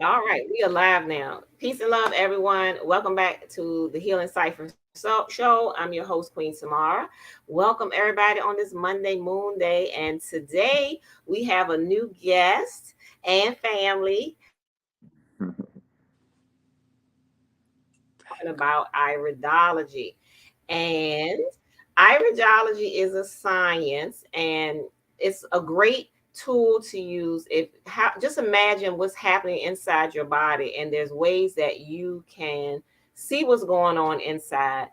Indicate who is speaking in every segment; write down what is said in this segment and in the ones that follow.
Speaker 1: All right, we are live now. Peace and love, everyone. Welcome back to the Healing Cypher show. I'm your host, Queen Samara. Welcome, everybody, on this Monday Moon Day. And today we have a new guest and family talking about iridology. And iridology is a science and it's a great tool to use if just imagine what's happening inside your body, and there's ways that you can see what's going on inside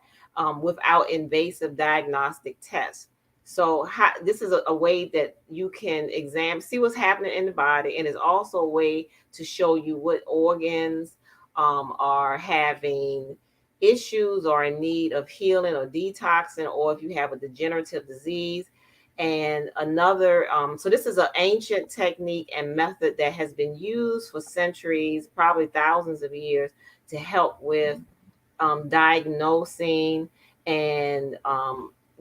Speaker 1: without invasive diagnostic tests. So this is a way that you can see what's happening in the body, and it's also a way to show you what organs are having issues or in need of healing or detoxing, or if you have a degenerative disease. And another, so this is an ancient technique and method that has been used for centuries, probably thousands of years, to help with diagnosing and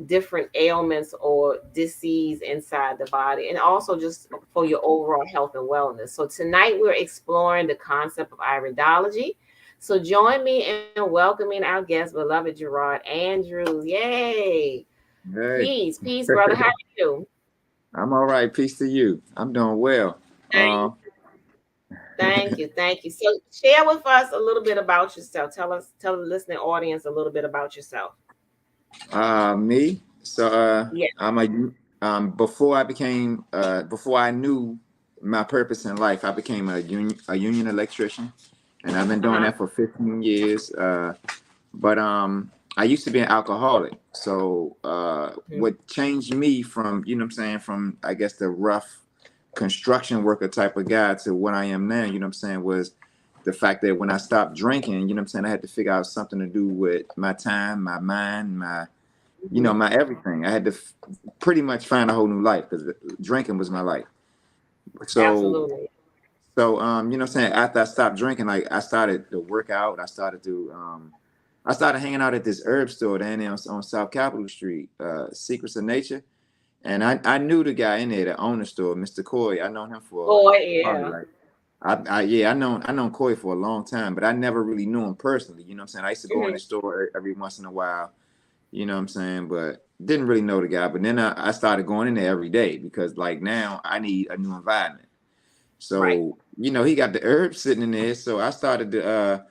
Speaker 1: different ailments or disease inside the body, and also just for your overall health and wellness. So tonight we're exploring the concept of iridology. So join me in welcoming our guest, beloved Gerard Andrews. Yay!
Speaker 2: Hey,
Speaker 1: Peace, brother. How are you?
Speaker 2: I'm all right. Peace to you. I'm doing well.
Speaker 1: Thank, thank you. So share with us a little bit about yourself. Tell the listening audience a little bit about yourself.
Speaker 2: Me. So,
Speaker 1: Yeah.
Speaker 2: I'm before I knew my purpose in life, I became a union electrician, and I've been doing
Speaker 1: Uh-huh.
Speaker 2: that for 15 years. But I used to be an alcoholic. So,
Speaker 1: Mhm.
Speaker 2: what changed me from, what I'm saying, from I guess the rough construction worker type of guy to what I am now, what I'm saying, was the fact that when I stopped drinking, what I'm saying, I had to figure out something to do with my time, my mind,
Speaker 1: Mhm.
Speaker 2: my everything. I had to pretty much find a whole new life because drinking was my life. So,
Speaker 1: Absolutely.
Speaker 2: what I'm saying, after I stopped drinking, like I started to work out. I started hanging out at this herb store down there on South Capitol Street, Secrets of Nature. And I knew the guy in there that owned the store, Mr. Coy. I known him for
Speaker 1: Boy,
Speaker 2: probably
Speaker 1: yeah.
Speaker 2: like yeah, I known Coy for a long time, but I never really knew him personally. You know what I'm saying? I used to go in the
Speaker 1: Mhm.
Speaker 2: store every once in a while, you know what I'm saying, but didn't really know the guy. But then I started going in there every day because like now I need a new environment.
Speaker 1: Right.
Speaker 2: So, he got the herbs sitting in there. So I started to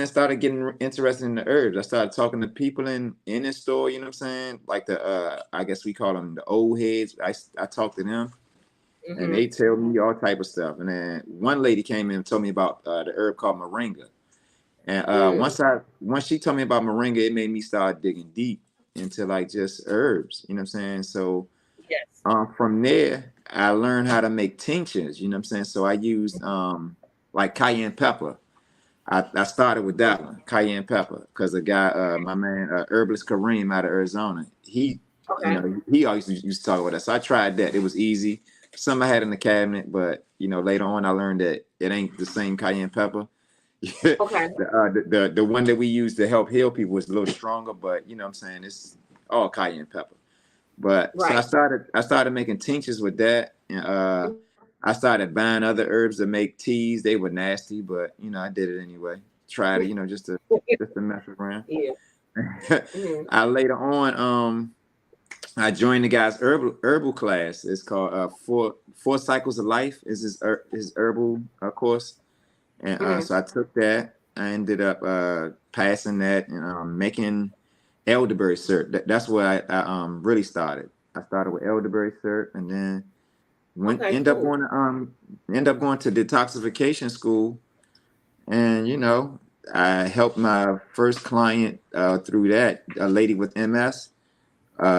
Speaker 2: started getting interested in the herbs. I started talking to people in this store, you know what I'm saying? Like I guess we call them the old heads. I talked to them and
Speaker 1: Mhm.
Speaker 2: they tell me all type of stuff. And then one lady came in and told me about the herb called moringa. And
Speaker 1: Mm.
Speaker 2: once she told me about moringa, it made me start digging deep into like just herbs, you know what I'm saying? So
Speaker 1: Yes.
Speaker 2: from there, I learned how to make tinctures, you know what I'm saying? So I used like cayenne pepper. I started with that one, cayenne pepper, because the guy, my man, herbalist Kareem out of Arizona,
Speaker 1: Okay.
Speaker 2: he always used to talk about that. So I tried that. It was easy. Some I had in the cabinet, but later on I learned that it ain't the same cayenne pepper.
Speaker 1: Okay.
Speaker 2: The one that we use to help heal people is a little stronger, but you know what I'm saying, it's all cayenne pepper. But so
Speaker 1: Right.
Speaker 2: I started making tinctures with that, and I started buying other herbs to make teas. They were nasty, but I did it anyway. Tried it, just to mess around.
Speaker 1: Yeah. Mhm.
Speaker 2: I later on, I joined the guy's herbal class. It's called Four Cycles of Life. Is his herbal course, and
Speaker 1: Mhm.
Speaker 2: so I took that. I ended up passing that and making elderberry syrup. That's where I really started. I started with elderberry syrup, and then went
Speaker 1: Okay.
Speaker 2: end up
Speaker 1: Cool.
Speaker 2: going to detoxification school, and I helped my first client through that, a lady with MS.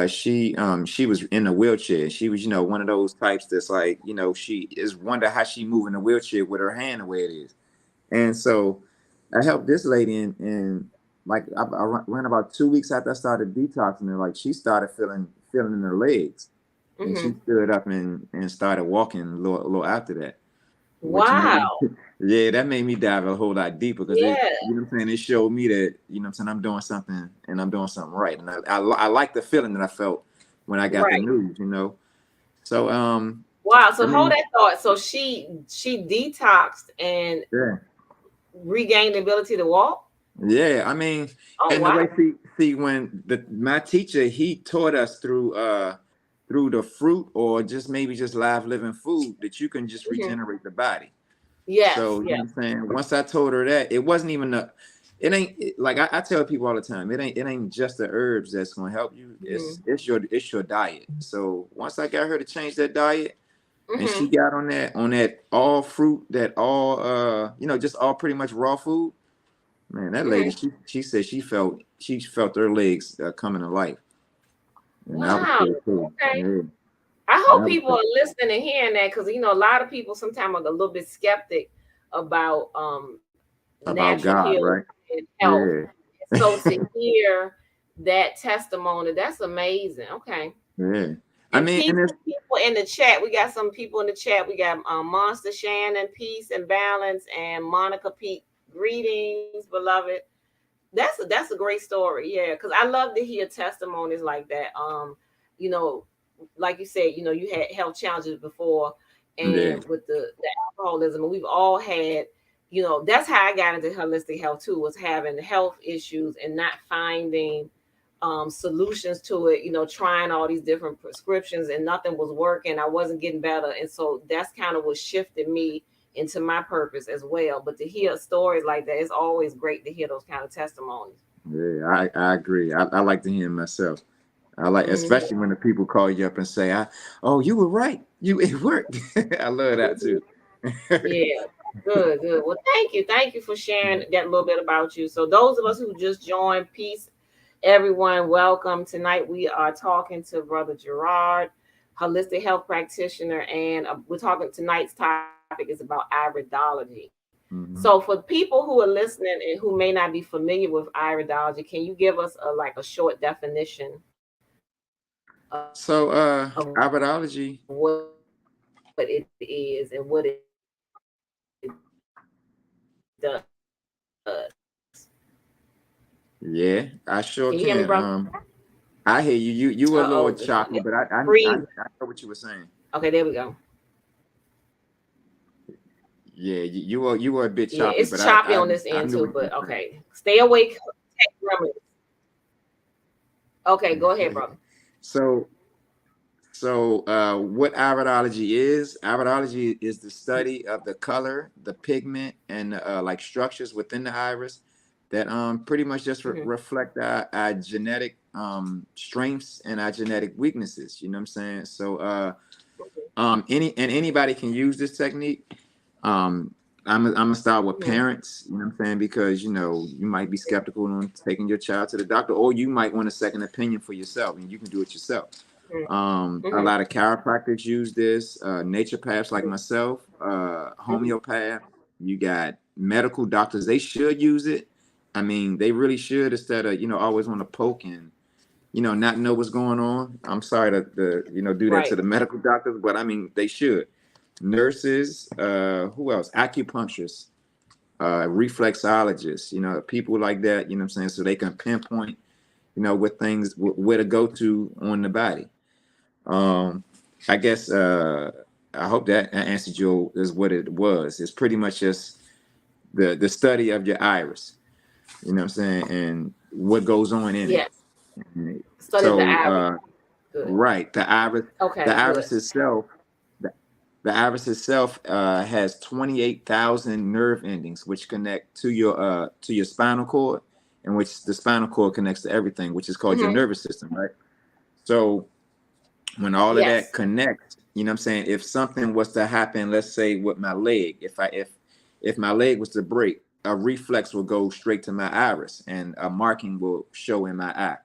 Speaker 2: She was in a wheelchair. She was one of those types that's like she is wonder how she move in a wheelchair with her hand the way it is. And so I helped this lady, and like I ran about 2 weeks after I started detoxing her. Like she started feeling in her legs, and she
Speaker 1: Mhm.
Speaker 2: stood up and started walking a little after that, which made
Speaker 1: Wow.
Speaker 2: yeah, that made me dive a whole lot deeper because it,
Speaker 1: Yeah.
Speaker 2: what I'm saying, it showed me that what I'm saying, I'm doing something and I'm doing something right, and I like the feeling that I felt when I got the
Speaker 1: Right.
Speaker 2: news. So
Speaker 1: Wow.
Speaker 2: I
Speaker 1: So hold
Speaker 2: mean,
Speaker 1: that thought. So she detoxed and
Speaker 2: yeah.
Speaker 1: regained the ability to walk.
Speaker 2: Yeah, I mean,
Speaker 1: Oh
Speaker 2: and the way
Speaker 1: wow.
Speaker 2: see when my teacher he taught us through the fruit or just maybe just live living food that you can just
Speaker 1: Mhm.
Speaker 2: regenerate the body.
Speaker 1: Yes.
Speaker 2: So you know
Speaker 1: Yes.
Speaker 2: what I'm saying? Once I told her that, it wasn't even it ain't like I tell people all the time, it ain't just the herbs that's gonna help you.
Speaker 1: Mhm.
Speaker 2: It's your diet. So once I got her to change that diet and she
Speaker 1: Mhm.
Speaker 2: got on that all fruit, that all just all pretty much raw food. Man, that lady,
Speaker 1: Mhm.
Speaker 2: she said she felt her legs coming to life, and that was
Speaker 1: Wow.
Speaker 2: cool too.
Speaker 1: Okay.
Speaker 2: Yeah,
Speaker 1: I
Speaker 2: that
Speaker 1: hope
Speaker 2: was
Speaker 1: people
Speaker 2: cool.
Speaker 1: are listening and hearing that because a lot of people sometimes are a little bit skeptic about
Speaker 2: About
Speaker 1: natural
Speaker 2: God,
Speaker 1: healing
Speaker 2: right?
Speaker 1: and health.
Speaker 2: Yeah,
Speaker 1: So to hear that testimony, that's amazing. Okay.
Speaker 2: yeah. I
Speaker 1: And
Speaker 2: mean,
Speaker 1: peace
Speaker 2: and it's
Speaker 1: to people in the chat. We got some people in the chat. We got Monster Shannon, peace and balance, and Monica Pete. Greetings, beloved. That's a great story. Yeah, because I love to hear testimonies like that. You know, like you said, you had health challenges before,
Speaker 2: yeah,
Speaker 1: and with the alcoholism, and we've all had. That's how I got into holistic health too. Was having health issues and not finding solutions to it. Trying all these different prescriptions and nothing was working. I wasn't getting better, and so that's kind of what shifted me into my purpose as well. But to hear stories like that, it's always great to hear those kind of testimonies.
Speaker 2: yeah. I agree. I like to hear him myself. I like,
Speaker 1: Hmm.
Speaker 2: especially when the people call you up and say, "Oh, you were right. It worked." I love that too.
Speaker 1: Yeah, good, good. Well, thank you for sharing that little bit about you. So, those of us who just joined, peace, everyone. Welcome. Tonight we are talking to Brother Gerard, holistic health practitioner, and we're talking. Tonight's topic is about iridology. So, for
Speaker 2: Hmm.
Speaker 1: people who are listening and who may not be familiar with iridology, can you give us a short definition of what it is
Speaker 2: So,
Speaker 1: and what it
Speaker 2: Iridology.
Speaker 1: does?
Speaker 2: Yeah, I
Speaker 1: Can you
Speaker 2: sure
Speaker 1: hear me, brother?
Speaker 2: can. I hear you. You were a
Speaker 1: Oh,
Speaker 2: little
Speaker 1: it's
Speaker 2: choppy, but I
Speaker 1: freeze.
Speaker 2: know what you were saying.
Speaker 1: Okay, there we go.
Speaker 2: Yeah, you were a bit
Speaker 1: Yeah,
Speaker 2: choppy,
Speaker 1: it's
Speaker 2: but
Speaker 1: choppy on this
Speaker 2: I
Speaker 1: end
Speaker 2: knew
Speaker 1: too,
Speaker 2: what you
Speaker 1: but okay. Stay awake. Take remedies. Okay,
Speaker 2: were
Speaker 1: go ahead,
Speaker 2: saying.
Speaker 1: brother.
Speaker 2: So what iridology is the study of the color, the pigment, and like structures within the iris that pretty much just
Speaker 1: Hmm.
Speaker 2: reflect our genetic strengths and our genetic weaknesses. You know what I'm saying? So anybody can use this technique. Um, I'm gonna start with
Speaker 1: Hmm.
Speaker 2: parents. You know what I'm saying? Because you might be skeptical on taking your child to the doctor, or you might want a second opinion for yourself, and you can do it yourself. A
Speaker 1: Hmm.
Speaker 2: lot of chiropractors use this, naturopaths like myself,
Speaker 1: Hmm.
Speaker 2: homeopath. You got medical doctors. They should use it. I mean, they really should instead of always want to poke and not know what's going on. I'm sorry to do that to
Speaker 1: Right.
Speaker 2: the medical doctors, but I mean they should. Nurses, who else? Acupuncturists, reflexologists, people like that. You know what I'm saying? So they can pinpoint, what things where to go to on the body. Um, I guess I hope that answered you is what it was. It's pretty much just the study of your iris. You know what I'm saying, and what goes on in it.
Speaker 1: Yes. Study of the
Speaker 2: So
Speaker 1: iris. Good.
Speaker 2: right, the
Speaker 1: Okay, good.
Speaker 2: iris itself, the, the iris itself has 28,000 nerve endings, which connect to your spinal cord, and which the spinal cord connects to everything, which is called your
Speaker 1: Hmm.
Speaker 2: nervous system, right? So when all of that
Speaker 1: Yes.
Speaker 2: connects, you know what I'm saying? If something was to happen, let's say with my leg, if my leg was to break, a reflex will go straight to my iris and a marking will show in my eye.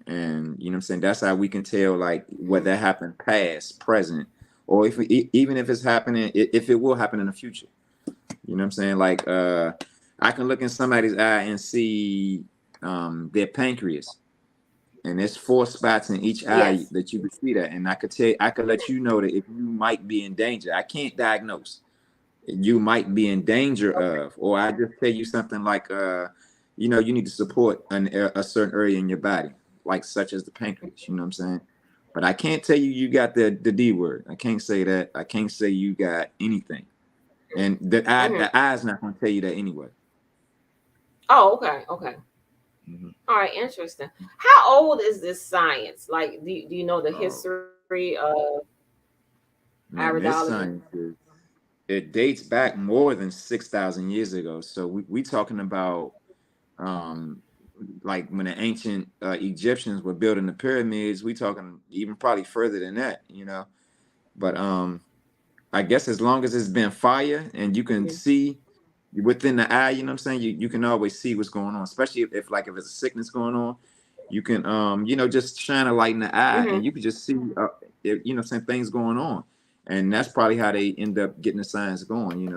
Speaker 2: And you know what I'm saying? That's how we can tell like
Speaker 1: Hmm.
Speaker 2: whether that happened past, present, or even if it's happening, if it will happen in the future. You know what I'm saying? Like I can look in somebody's eye and see their pancreas, and there's 4 spots in each eye
Speaker 1: Yes.
Speaker 2: that you can see that, and I could let you know that if you might be in danger. I can't diagnose. You might be in danger
Speaker 1: Okay.
Speaker 2: of, or I just tell you something like, you need to support a certain area in your body, like such as the pancreas. You know what I'm saying? But I can't tell you you got the D word. I can't say that. I can't say you got anything. And
Speaker 1: Mm-hmm.
Speaker 2: the eye's not going to tell you that anyway.
Speaker 1: Oh, okay, okay.
Speaker 2: Mhm.
Speaker 1: All right, interesting. How old is this science? Like, do you know the
Speaker 2: Oh
Speaker 1: history of
Speaker 2: man, this
Speaker 1: iridology?
Speaker 2: science is, it dates back more than 6,000 years ago. So we talking about um like when the ancient Egyptians were building the pyramids. We talking even probably further than that, you know. But I guess as long as it's been fire and you can
Speaker 1: Mm-hmm.
Speaker 2: see within the eye, you know what I'm saying? You can always see what's going on, especially if like if it's a sickness going on, you can just shine a light in the eye
Speaker 1: Mm-hmm.
Speaker 2: and you can just see if, some things going on. And that's probably how they end up getting the science going.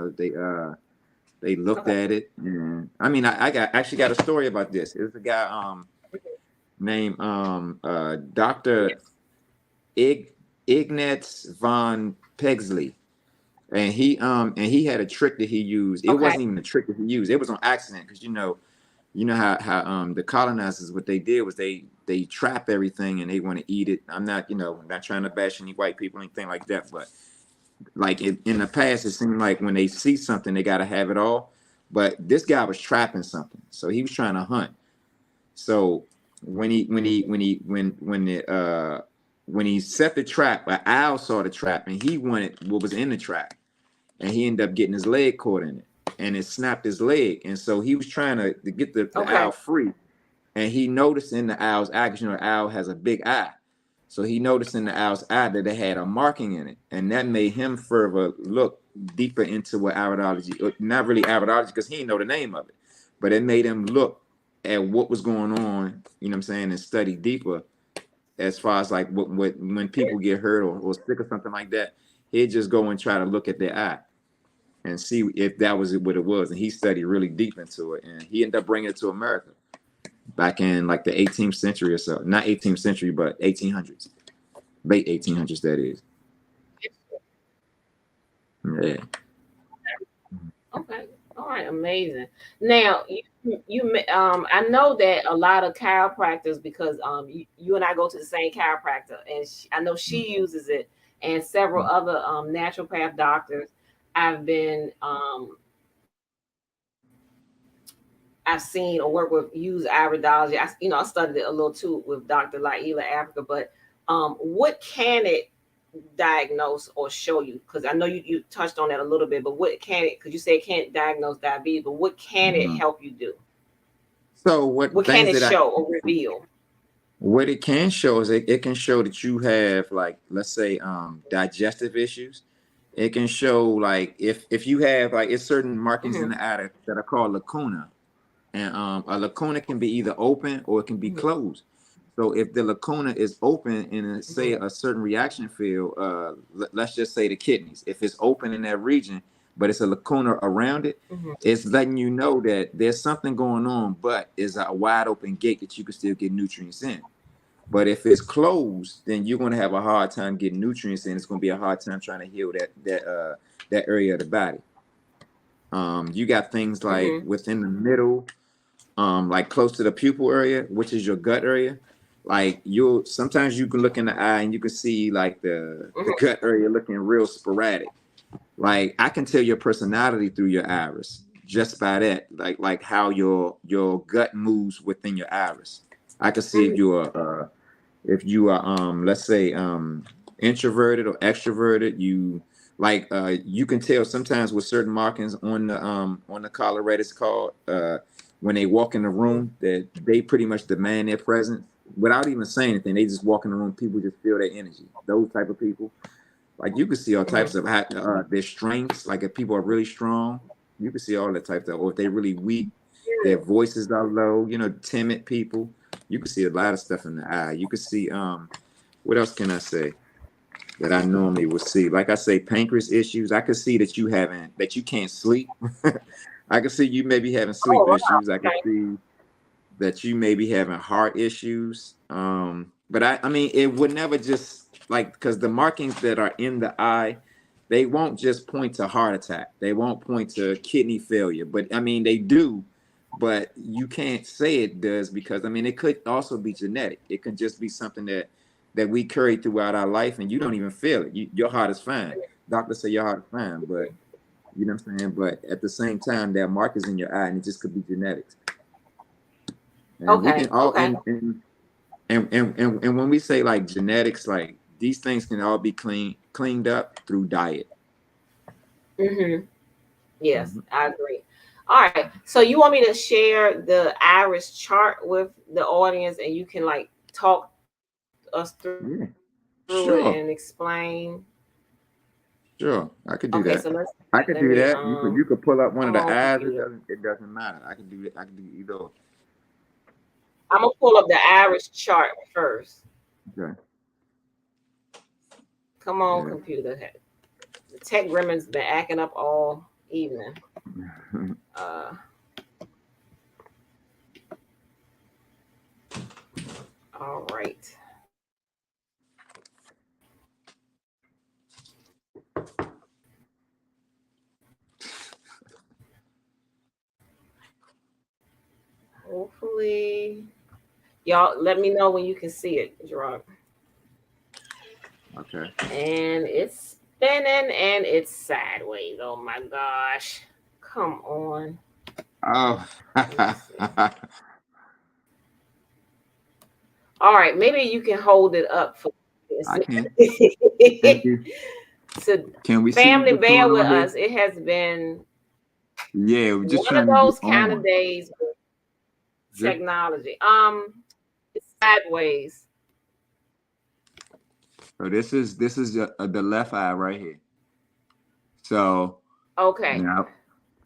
Speaker 2: They looked
Speaker 1: Okay.
Speaker 2: at it, and I mean I actually got a story about this. There's a guy named Dr.
Speaker 1: Yes.
Speaker 2: Ignaz von Pegsley, and he had a trick that he used. It
Speaker 1: Okay.
Speaker 2: wasn't even a trick that he used. It was on accident because you know how the colonizers, what they did was they trap everything and they want to eat it. I'm not not trying to bash any white people or anything like that, but like in the past it seemed like when they see something they got to have it all. But this guy was trapping something, so he was trying to hunt. So when he set the trap, an owl saw the trap and he wanted what was in the trap, and he ended up getting his leg caught in it, and it snapped his leg. And so he was trying to get the owl
Speaker 1: Okay.
Speaker 2: free, and he noticed in the owl's eye, because the owl has a big eye. So he noticed in the owl's eye that it had a marking in it, and that made him further look deeper into what iridology, not really iridology, because he didn't know the name of it, but it made him look at what was going on, you know what I'm saying, and study deeper as far as like what when people get hurt or sick or something like that, he'd just go and try to look at their eye and see if that was what it was. And he studied really deep into it, and he ended up bringing it to America back in like the 18th century or so. Not 18th century, but 1800s, late 1800s. That is. Yeah.
Speaker 1: Okay. All right. Amazing. Now, I know that a lot of chiropractors, because you and I go to the same chiropractor, and I know she uses it, and several other naturopath doctors. I've been I've seen or work with use iridology. I studied it a little too with Dr. Laila Africa, but what can it diagnose or show you? Because I know you touched on that a little bit, but what can it? Because you say it can't diagnose diabetes, but what can it
Speaker 2: Mhm.
Speaker 1: help you do?
Speaker 2: So what
Speaker 1: What can
Speaker 2: things
Speaker 1: it
Speaker 2: that I
Speaker 1: show or reveal?
Speaker 2: what it can show is it can show that you have, like, let's say digestive issues. It can show like if you have like it's certain markings in
Speaker 1: Hmm.
Speaker 2: the eye that are called lacuna. And a lacuna can be either open or it can be
Speaker 1: Hmm.
Speaker 2: closed. So if the lacuna is open in say
Speaker 1: Hmm.
Speaker 2: a certain reaction field, let's just say the kidneys, if it's open in that region, but it's a lacuna around it,
Speaker 1: Hmm.
Speaker 2: it's letting you know that there's something going on, but it's a wide open gate that you can still get nutrients in. But if it's closed, then you're going to have a hard time getting nutrients in. It's going to be a hard time trying to heal that area of the body. You got things like
Speaker 1: Hmm.
Speaker 2: within the middle, like close to the pupil area, which is your gut area. Like you'll sometimes you can look in the eye and you can see like the
Speaker 1: Hmm.
Speaker 2: gut area looking real sporadic. Like I can tell your personality through your iris just by that. Like how your gut moves within your iris. I can see
Speaker 1: Hmm.
Speaker 2: if you are let's say introverted or extroverted. You can tell sometimes with certain markings on the collar, it's called when they walk in the room that they pretty much demand their presence without even saying anything. They just walk in the room, people just feel their energy. Those type of people, like you can see all types
Speaker 1: Hmm.
Speaker 2: of their strengths. Like if people are really strong, you can see all that type of, or if they're really weak, their voices are low, timid people. You can see a lot of stuff in the eye. You can see what else can I say that I normally would see? Like I say, pancreas issues. I could see that you can't sleep. I can see you maybe having
Speaker 1: Oh,
Speaker 2: sleep
Speaker 1: wow.
Speaker 2: issues. I can
Speaker 1: Okay.
Speaker 2: see that you may be having heart issues. But I mean, it would never just like because the markings that are in the eye, they won't just point to heart attack. They won't point to kidney failure. But I mean, they do. But you can't say it does because I mean, it could also be genetic. It could just be something that that we carry throughout our life, and you don't even feel it. Your heart is fine. Doctors say your heart is fine, but you know what I'm saying. But at the same time, there are markers in your eye, and it just could be genetics. And we
Speaker 1: Okay.
Speaker 2: can all
Speaker 1: Okay.
Speaker 2: and when we say like genetics, like these things can all be cleaned up through diet.
Speaker 1: Mm-hmm. Yes,
Speaker 2: Mhm.
Speaker 1: I agree. All right. So you want me to share the iris chart with the audience, and you can like talk us through it
Speaker 2: Yeah,
Speaker 1: and
Speaker 2: sure,
Speaker 1: explain.
Speaker 2: sure.
Speaker 1: Okay,
Speaker 2: I
Speaker 1: so
Speaker 2: could do that.
Speaker 1: let
Speaker 2: I
Speaker 1: me
Speaker 2: could do that. You could pull up
Speaker 1: come
Speaker 2: one of
Speaker 1: on,
Speaker 2: the eyes.
Speaker 1: computer.
Speaker 2: It doesn't matter. I can do it. I can do either.
Speaker 1: I'm gonna pull up the iris chart first.
Speaker 2: Okay.
Speaker 1: Come on,
Speaker 2: Yeah.
Speaker 1: computer. The tech gremlin's been acting up all evening. Uh, all right. Hopefully, y'all let me know when you can see it, Gerard.
Speaker 2: Okay.
Speaker 1: And it's spinning and it's sideways. Oh my gosh. Come on.
Speaker 2: Oh,
Speaker 1: Let me see. All right, maybe you can hold it up for
Speaker 2: I can. Can
Speaker 1: me.
Speaker 2: you?
Speaker 1: So
Speaker 2: Can we see
Speaker 1: family,
Speaker 2: what's
Speaker 1: bear
Speaker 2: going
Speaker 1: with
Speaker 2: on here?
Speaker 1: us. It has been
Speaker 2: Yeah, we're just
Speaker 1: one of
Speaker 2: trying to get
Speaker 1: those kind of
Speaker 2: on.
Speaker 1: days with
Speaker 2: Just
Speaker 1: technology. It's sideways.
Speaker 2: so this is the left eye right here. So
Speaker 1: Okay.
Speaker 2: now,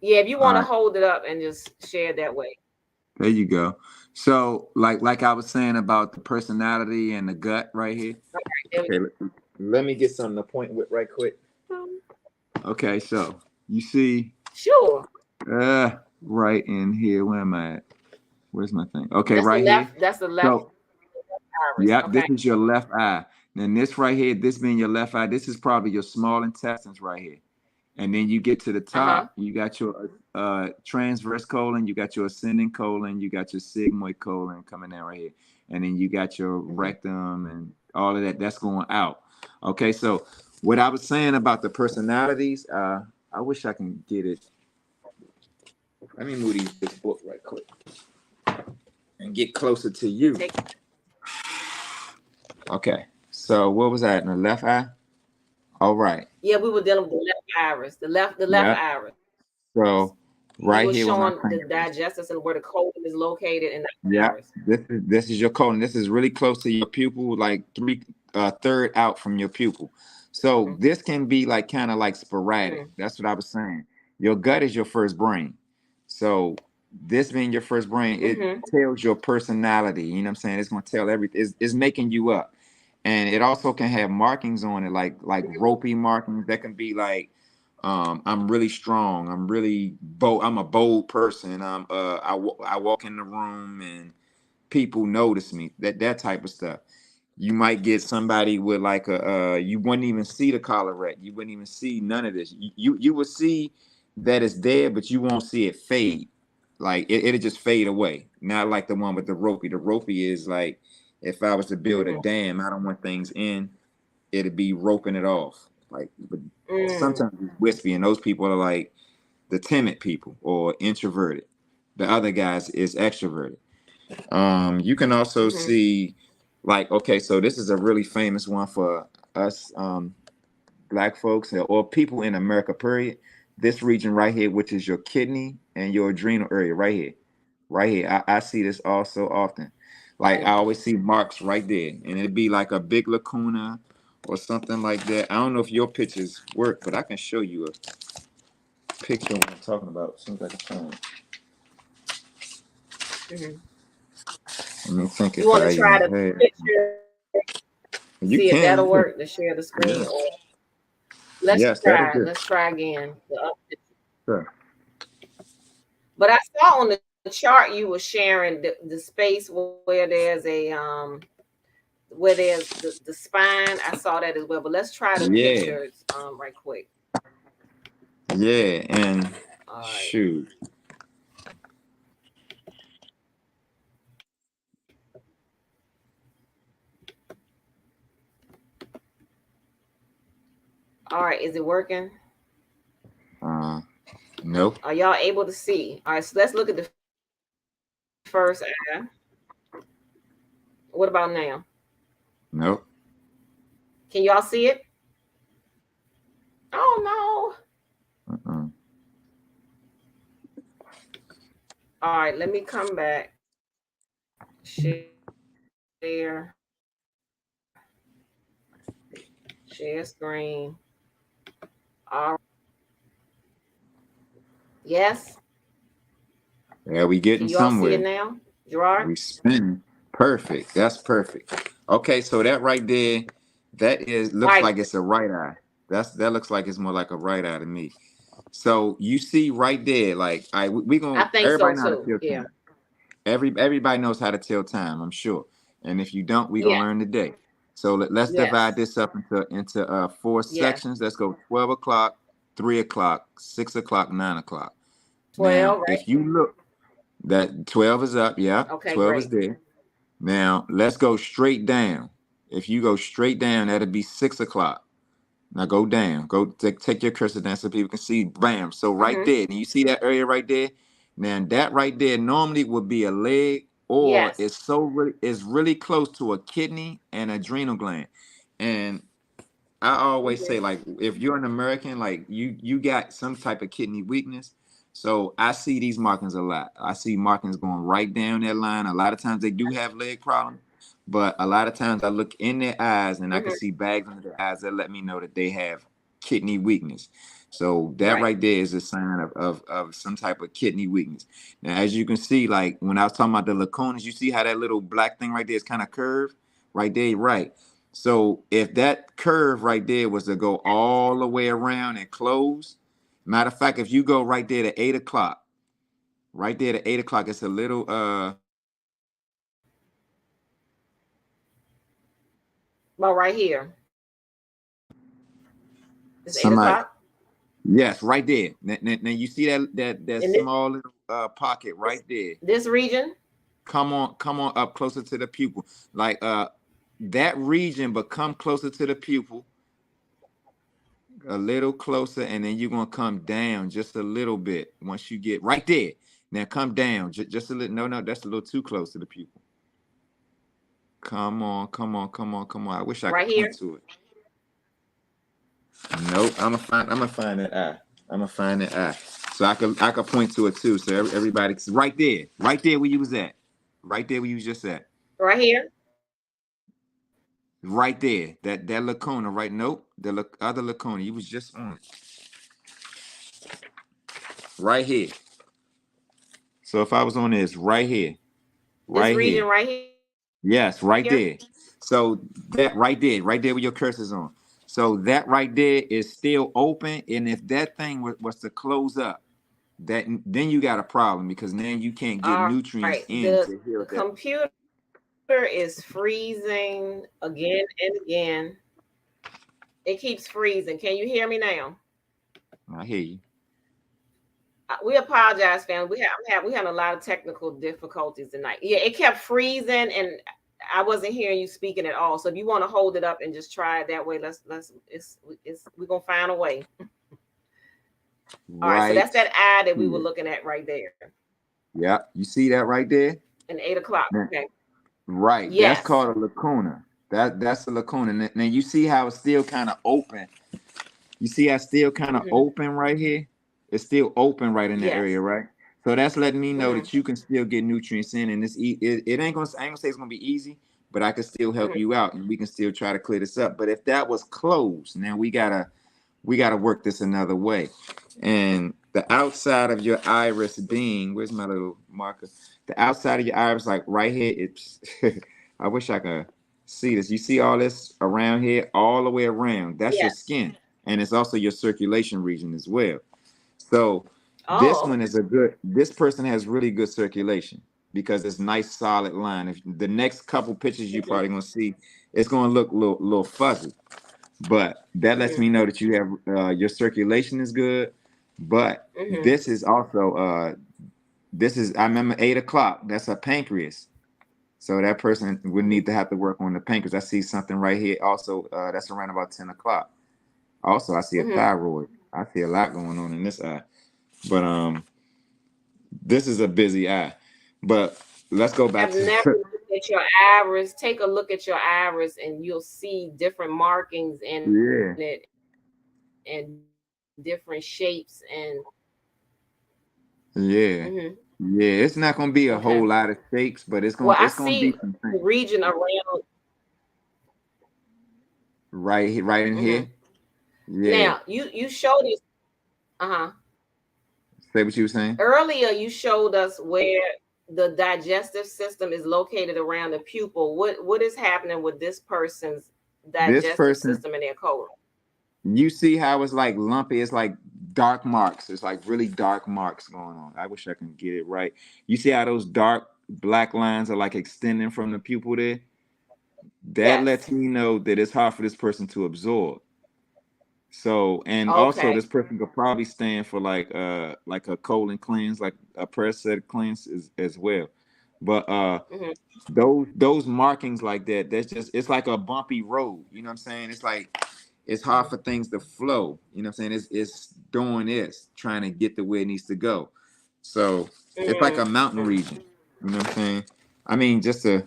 Speaker 1: Yeah, if you
Speaker 2: all
Speaker 1: want to
Speaker 2: right,
Speaker 1: hold it up and just share it that way.
Speaker 2: there you go. So like I was saying about the personality and the gut right here.
Speaker 1: There we
Speaker 2: Okay, let me get something to point with right quick.
Speaker 1: go.
Speaker 2: Okay, so you see,
Speaker 1: Sure.
Speaker 2: right in here. Where am I at? Where's my thing? Okay,
Speaker 1: That's the
Speaker 2: right here.
Speaker 1: left. That's the left
Speaker 2: So,
Speaker 1: iris.
Speaker 2: yep, this
Speaker 1: Okay.
Speaker 2: is your left eye. And this right here, this being your left eye, this is probably your small intestines right here. And then you get to the
Speaker 1: Uh-huh.
Speaker 2: top, you got your transverse colon, you got your ascending colon, you got your sigmoid colon coming down right here. And then you got your
Speaker 1: Hmm.
Speaker 2: rectum and all of that. That's going out. Okay, so what I was saying about the personalities, I wish I can get it. Let me move this book right quick and get closer to you.
Speaker 1: Take.
Speaker 2: Okay, so what was that in the left eye? All right.
Speaker 1: Yeah, we were dealing with the left iris. The left
Speaker 2: Yep.
Speaker 1: iris.
Speaker 2: So
Speaker 1: You
Speaker 2: right
Speaker 1: were
Speaker 2: here where my
Speaker 1: showing the
Speaker 2: finger is.
Speaker 1: digestus and where the colon is located in the
Speaker 2: Yeah,
Speaker 1: iris.
Speaker 2: this is your colon. This is really close to your pupil, like third out from your pupil. So
Speaker 1: Mm-hmm.
Speaker 2: this can be like kind of like sporadic. That's what I was saying. Your gut is your first brain. So this being your first brain, it
Speaker 1: Mm-hmm.
Speaker 2: tells your personality. You know what I'm saying? It's gonna tell everything. It's making you up. And it also can have markings on it, like ropey markings that can be like I'm really strong. I'm really bold. I'm a bold person. I walk in the room and people notice me. That type of stuff. You might get somebody with like a you wouldn't even see the collarette. You wouldn't even see none of this. You would see that it's there, but you won't see it fade. Like it'll just fade away. Not like the one with the ropey. The ropey is like if I was to build a
Speaker 1: Mm-hmm.
Speaker 2: dam, I don't want things in, it'd be roping it off. Like, but
Speaker 1: Mm.
Speaker 2: sometimes it's wispy, and those people are like the timid people or introverted. The other guys is extroverted. You can also
Speaker 1: Mm-hmm.
Speaker 2: see, like, okay, so this is a really famous one for us, black folks or people in America. Period. This region right here, which is your kidney and your adrenal area, right here, right here. I see this all so often. Like I
Speaker 1: Right.
Speaker 2: always see marks right there, and it'd be like a big lacuna or something like that. I don't know if your pictures work, but I can show you a picture of what I'm talking about. Seems like a phone.
Speaker 1: Mm-hmm.
Speaker 2: Let me think
Speaker 1: You
Speaker 2: if
Speaker 1: want
Speaker 2: I
Speaker 1: to try
Speaker 2: even
Speaker 1: the
Speaker 2: had.
Speaker 1: picture,
Speaker 2: You
Speaker 1: see if
Speaker 2: can,
Speaker 1: that'll work to share the screen,
Speaker 2: yeah.
Speaker 1: or let's
Speaker 2: Yes, that'll
Speaker 1: try.
Speaker 2: do.
Speaker 1: Let's try again.
Speaker 2: Sure.
Speaker 1: But I saw on the chart you were sharing the space where there's where there's the spine. I saw that as well. But let's try the
Speaker 2: Yeah,
Speaker 1: pictures right quick.
Speaker 2: yeah, and
Speaker 1: All right.
Speaker 2: shoot.
Speaker 1: All right, is it working?
Speaker 2: Uh, no,
Speaker 1: Are y'all able to see? All right, so let's look at the first eye. What about now?
Speaker 2: no.
Speaker 1: Can y'all see it? Oh
Speaker 2: Uh-uh.
Speaker 1: no. All right, let me come back. Share. Share screen. All yes.
Speaker 2: Yeah, we
Speaker 1: Can
Speaker 2: getting
Speaker 1: you all see it
Speaker 2: somewhere.
Speaker 1: now? Gerard?
Speaker 2: We spinning. Perfect. That's perfect. Okay, so that right there, that is
Speaker 1: All
Speaker 2: looks
Speaker 1: right.
Speaker 2: like it's a right eye. That looks like it's more like a right eye to me. So you see right there, like we
Speaker 1: I
Speaker 2: gonna
Speaker 1: think so
Speaker 2: everybody know how to
Speaker 1: too.
Speaker 2: tell
Speaker 1: Yeah.
Speaker 2: time. Everybody knows how to tell time, I'm sure. And if you don't, we gonna
Speaker 1: Yeah.
Speaker 2: learn today. So let's divide
Speaker 1: Yes.
Speaker 2: this up into four
Speaker 1: Yes.
Speaker 2: sections. Let's go 12 o'clock, 3 o'clock, 6 o'clock, 9 o'clock. Now,
Speaker 1: 12, right?
Speaker 2: if you look, that 12 is up, yeah,
Speaker 1: Okay,
Speaker 2: 12 is
Speaker 1: great.
Speaker 2: there. Now let's go straight down. If you go straight down, that'll be 6 o'clock. Now go down. Go take your cursor down so people can see. Bam. So right
Speaker 1: Mm-hmm.
Speaker 2: there, and you see that area right there. Now that right there normally would be a leg, or
Speaker 1: Yes.
Speaker 2: it's really close to a kidney and adrenal gland. And I always say,
Speaker 1: Mm-hmm.
Speaker 2: like, if you're an American, like you got some type of kidney weakness. So I see these markings a lot. I see markings going right down that line. A lot of times they do have leg problems, but a lot of times I look in their eyes and I can
Speaker 1: Mm-hmm.
Speaker 2: see bags under their eyes that let me know that they have kidney weakness. So that
Speaker 1: Right.
Speaker 2: right there is a sign of some type of kidney weakness. Now, as you can see, like when I was talking about the lacunas, you see how that little black thing right there is kind of curved right there, right? So if that curve right there was to go all the way around and close, matter of fact, if you go right there to 8 o'clock, right there to 8 o'clock, it's a little
Speaker 1: Well, right here. It's 8 o'clock.
Speaker 2: somebody, yes, right there. Now you see that
Speaker 1: In this,
Speaker 2: small little pocket right there.
Speaker 1: this region.
Speaker 2: Come on up closer to the pupil. Like that region, but come closer to the pupil, a little closer, and then you're gonna come down just a little bit once you get right there. Now come down just a little. No, that's a little too close to the pupil. Come on, come on, come on, come on. I wish I
Speaker 1: Right
Speaker 2: could
Speaker 1: here.
Speaker 2: point to it. Nope. I'm gonna find that eye. I'm gonna find that eye. So I could point to it too. So everybody's right there where you was at, right there where you was just at,
Speaker 1: Right here.
Speaker 2: right there. That lacuna, right? Nope. The other lacuna. You was just on it, right here. So if I was on this, right here,
Speaker 1: This
Speaker 2: right
Speaker 1: region
Speaker 2: here.
Speaker 1: right here.
Speaker 2: Yes, right there. So that right there with your cursor's on. So that right there is still open. And if that thing was to close up, that then you got a problem because now you can't get
Speaker 1: All right.
Speaker 2: nutrients in
Speaker 1: The
Speaker 2: to heal that.
Speaker 1: computer is freezing again and again. It keeps freezing. Can you hear me now?
Speaker 2: I hear you.
Speaker 1: We apologize, fam. We had a lot of technical difficulties tonight. Yeah, it kept freezing, and I wasn't hearing you speaking at all. So if you want to hold it up and just try it that way, let's it's we're gonna find a way. All right, so
Speaker 2: Right
Speaker 1: that's that eye that we were
Speaker 2: here.
Speaker 1: looking at right there.
Speaker 2: Yeah. You see that right there?
Speaker 1: And 8 o'clock.
Speaker 2: Now-
Speaker 1: Okay.
Speaker 2: right. That's
Speaker 1: Yes.
Speaker 2: called a lacuna. That's a lacuna. Now you see how it's still kind of open. You see how it's still kind of
Speaker 1: Hmm.
Speaker 2: open right here? It's still open right in that area,
Speaker 1: Yes.
Speaker 2: right? So that's letting me know
Speaker 1: Hmm.
Speaker 2: that you can still get nutrients in, and it ain't gonna I ain't gonna say it's gonna be easy, but I can still help
Speaker 1: Hmm.
Speaker 2: you out, and we can still try to clear this up. But if that was closed, now we gotta work this another way. And the outside of your iris being, where's my little marker? The outside of your iris, like right here, it's I wish I could see this. You see all this around here, all the way around. That's your
Speaker 1: Yes.
Speaker 2: skin. And it's also your circulation region as well. So this
Speaker 1: Oh.
Speaker 2: one is this person has really good circulation because it's nice solid line. If the next couple pictures you
Speaker 1: Hmm.
Speaker 2: probably gonna see, it's gonna look a little fuzzy. But that lets
Speaker 1: Hmm.
Speaker 2: me know that you have your circulation is good. But
Speaker 1: Hmm.
Speaker 2: this is also this is I remember 8 o'clock. That's a pancreas. So that person would
Speaker 1: Hmm.
Speaker 2: need to have to work on the pancreas. I see something right here also. That's around about 10 o'clock. Also, I see a
Speaker 1: Mm-hmm.
Speaker 2: thyroid. I see a lot going on in this eye. But this is a busy eye. But let's go back
Speaker 1: I've
Speaker 2: to
Speaker 1: never looked at your iris. Take a look at your iris, and you'll see different markings in it,
Speaker 2: yeah.
Speaker 1: and different shapes. And
Speaker 2: Yeah.
Speaker 1: mm-hmm.
Speaker 2: Yeah. It's not gonna be a
Speaker 1: Okay.
Speaker 2: whole lot of shapes, but
Speaker 1: Well, I
Speaker 2: it's gonna
Speaker 1: see
Speaker 2: be some
Speaker 1: the
Speaker 2: things.
Speaker 1: region around.
Speaker 2: Right in
Speaker 1: Mm-hmm.
Speaker 2: here. Yeah.
Speaker 1: Now you showed us. Uh-huh.
Speaker 2: Say what you were saying.
Speaker 1: Earlier, you showed us where the digestive system is located around the pupil. What is happening with this person's
Speaker 2: This
Speaker 1: digestive
Speaker 2: person,
Speaker 1: system in their colon?
Speaker 2: you see how it's like lumpy, it's like dark marks. It's like really dark marks going on. I wish I can get it right. You see how those dark black lines are like extending from the pupil there? That
Speaker 1: Yes.
Speaker 2: lets me know that it's hard for this person to absorb. So, and also
Speaker 1: Okay.
Speaker 2: this person could probably stand for like a colon cleanse, like a parasitic cleanse as well. But
Speaker 1: Hmm.
Speaker 2: those markings like that, that's just it's like a bumpy road. You know what I'm saying? It's like it's hard for things to flow. You know what I'm saying? It's doing this, trying to get to where it needs to go. So it's like a mountain
Speaker 1: Hmm.
Speaker 2: region. You know what I'm saying? I mean, just to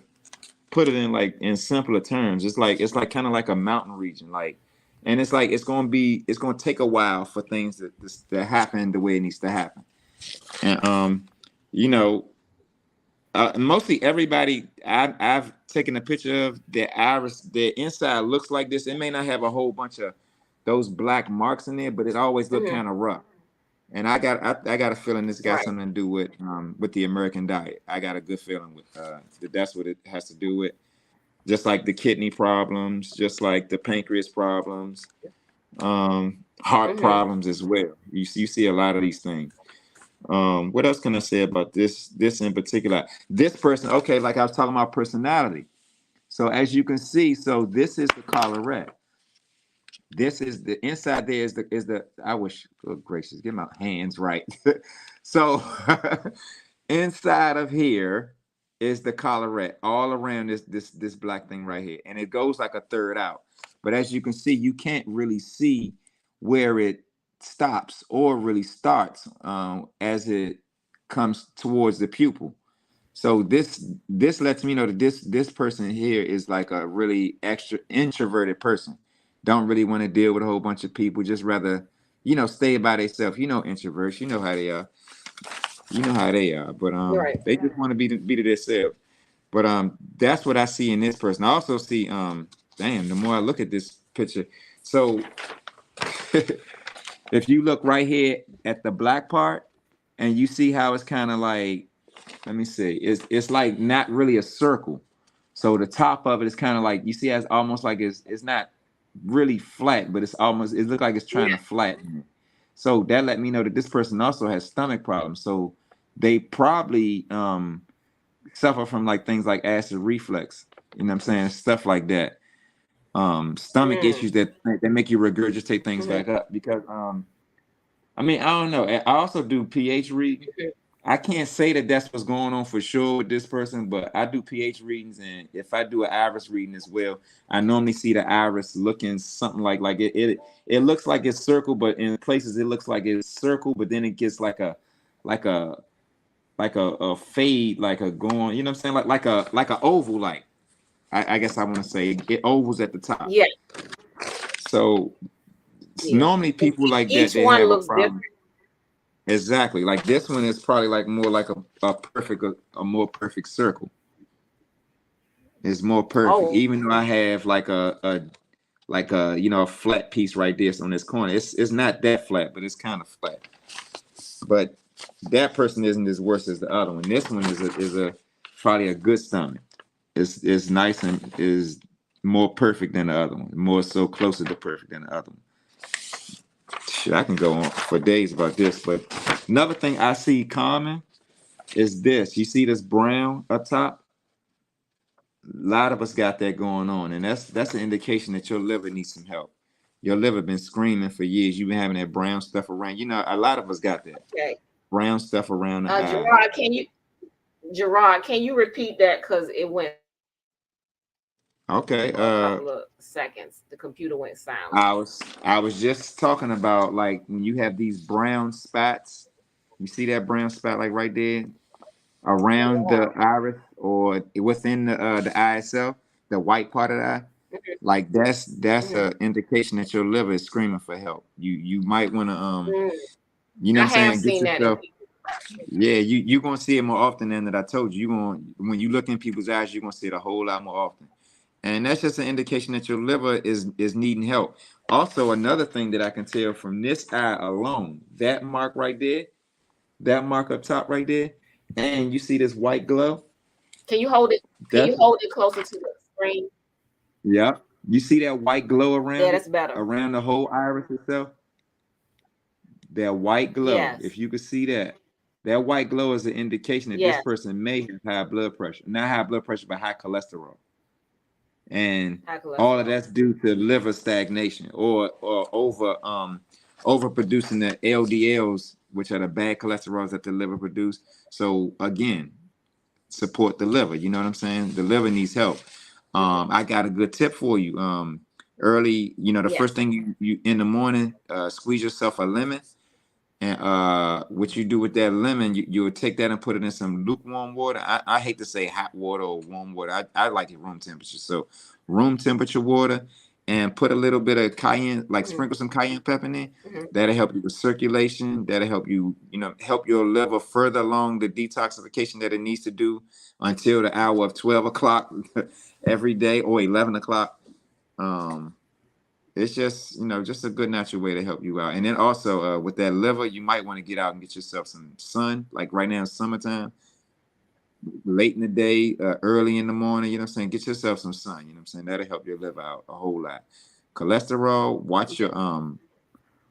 Speaker 2: put it in like in simpler terms, it's like kind of like a mountain region, like, and it's like it's gonna take a while for things that happen the way it needs to happen. And you know, mostly everybody I've taken a picture of their iris, their inside looks like this. It may not have a whole bunch of those black marks in there, but it always look
Speaker 1: Hmm.
Speaker 2: kind of rough. And I got a feeling this got
Speaker 1: Right.
Speaker 2: something to do with the American diet. I got a good feeling with that that's what it has to do with. Just like the kidney problems, just like the pancreas problems, heart
Speaker 1: Hmm.
Speaker 2: problems as well. You see a lot of these things. What else can I say about this in particular? This person, okay, like I was talking about personality. So as you can see, so this is the collarette. This is the inside there is the I wish, oh gracious, get my hands right. So inside of here is the collarette all around this black thing right here, and it goes like a third out. But as you can see, you can't really see where it stops or really starts as it comes towards the pupil. So this lets me know that this person here is like a really extra introverted person. Don't really want to deal with a whole bunch of people. Just rather, stay by themselves. You know, introverts. You know how they are. You know how they are. But
Speaker 1: Right.
Speaker 2: they just want to be to themselves. But that's what I see in this person. I also see damn. The more I look at this picture, so if you look right here at the black part, and you see how it's kind of like, let me see. It's like not really a circle. So the top of it is kind of like you see as almost like it's not really flat, but it looks like it's trying to
Speaker 1: Yeah.
Speaker 2: flatten it. So that let me know that this person also has stomach problems. So they probably suffer from like things like acid reflux. You know what I'm saying? Stuff like that. Stomach
Speaker 1: Mm.
Speaker 2: issues that make you regurgitate things
Speaker 1: Hmm.
Speaker 2: back up because I mean, I don't know. I also do pH reading. I can't say that that's what's going on for sure with this person, but I do pH readings, and if I do an iris reading as well, I normally see the iris looking something like it looks like it's circle, but in places it looks like it's circle, but then it gets like a a fade, like a going, you know what I'm saying, like a oval, like I guess I want to say it ovals at the top.
Speaker 1: Yeah.
Speaker 2: So
Speaker 1: Yeah.
Speaker 2: normally
Speaker 1: And
Speaker 2: people like that
Speaker 1: each
Speaker 2: they
Speaker 1: one
Speaker 2: have a
Speaker 1: looks different.
Speaker 2: problem. Exactly. Like this one is probably like more like a more perfect circle. It's more perfect.
Speaker 1: Oh.
Speaker 2: Even though I have like a a flat piece right there on this corner. It's not that flat, but it's kind of flat. But that person isn't as worse as the other one. This one is a probably a good stomach. It's nice and is more perfect than the other one. More so closer to perfect than the other one. Shit, I can go on for days about this, but another thing I see common is this. You see this brown up top? A lot of us got that going on, and that's an indication that your liver needs some help. Your liver been screaming for years. You've been having that brown stuff around. You know, a lot of us got that
Speaker 1: Okay.
Speaker 2: brown stuff around the eye.
Speaker 1: Gerard, can you repeat that because it went
Speaker 2: Okay.
Speaker 1: for a couple of seconds. The computer went silent.
Speaker 2: I was just talking about like when you have these brown spots. You see that brown spot like right there around the iris or within the eye itself, the white part of the eye. Like that's
Speaker 1: Mm-hmm.
Speaker 2: a indication that your liver is screaming for help. You might want to
Speaker 1: Mm.
Speaker 2: you know what
Speaker 1: I
Speaker 2: I'm
Speaker 1: have
Speaker 2: saying, get
Speaker 1: seen that in
Speaker 2: yourself.
Speaker 1: people.
Speaker 2: Yeah, you gonna see it more often than that I told you. You gonna when you look in people's eyes, you're gonna see it a whole lot more often. And that's just an indication that your liver is needing help. Also, another thing that I can tell from this eye alone, that mark right there, that mark up top right there, and you see this white glow.
Speaker 1: Can you hold it? Can
Speaker 2: That's
Speaker 1: you hold it closer to the screen?
Speaker 2: yeah. You see that white glow
Speaker 1: Yeah,
Speaker 2: around it,
Speaker 1: that's better.
Speaker 2: around the whole iris itself. That white glow,
Speaker 1: Yes.
Speaker 2: if you could see that, that white glow is an indication that this
Speaker 1: Yes.
Speaker 2: person may have high blood pressure, not high blood pressure, but high cholesterol. And
Speaker 1: High
Speaker 2: all of
Speaker 1: cholesterol.
Speaker 2: that's due to liver stagnation or overproducing the LDLs, which are the bad cholesterols that the liver produce. So again, support the liver. You know what I'm saying? The liver needs help.
Speaker 1: Hmm.
Speaker 2: I got a good tip for you. Early, the first
Speaker 1: Yes.
Speaker 2: thing you in the morning, squeeze yourself a lemon. And what you do with that lemon, you would take that and put it in some lukewarm water. I hate to say hot water or warm water. I like it room temperature. So room temperature water and put a little bit of cayenne, like
Speaker 1: Hmm.
Speaker 2: sprinkle some cayenne pepper in there.
Speaker 1: Hmm.
Speaker 2: That'll help you with circulation. That'll help you, help your liver further along the detoxification that it needs to do until the hour of 12 o'clock every day or 11 o'clock. Um, it's just just a good natural way to help you out. And then also with that liver, you might want to get out and get yourself some sun. Like right now, summertime, late in the day, early in the morning. You know what I'm saying? Get yourself some sun. You know what I'm saying? That'll help your liver out a whole lot. Cholesterol.